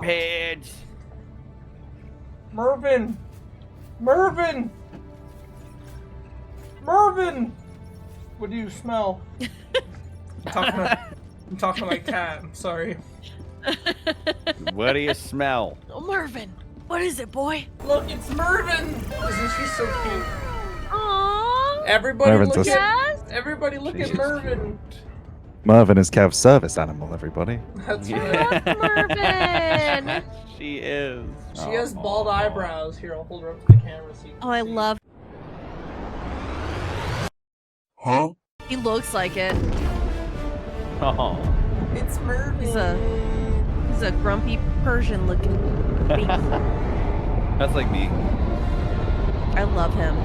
Heads. Mervin! Mervin! Mervin! What do you smell? I'm talking to my cat. I'm sorry. What do you smell? Oh, Mervin, what is it, boy? Look, it's Mervin! Isn't she so cute? Aww. Everybody Mervin's look a- Yes. Everybody look She at is Mervin. Mervin is Kev's service animal, everybody. That's Yeah. right. Mervin. She is. She has bald eyebrows. Here, I'll hold her up to the camera so you can Oh, I see. love. Huh? He looks like it. Oh. It's Mervin. He's a grumpy Persian looking baby. That's like me. I love him.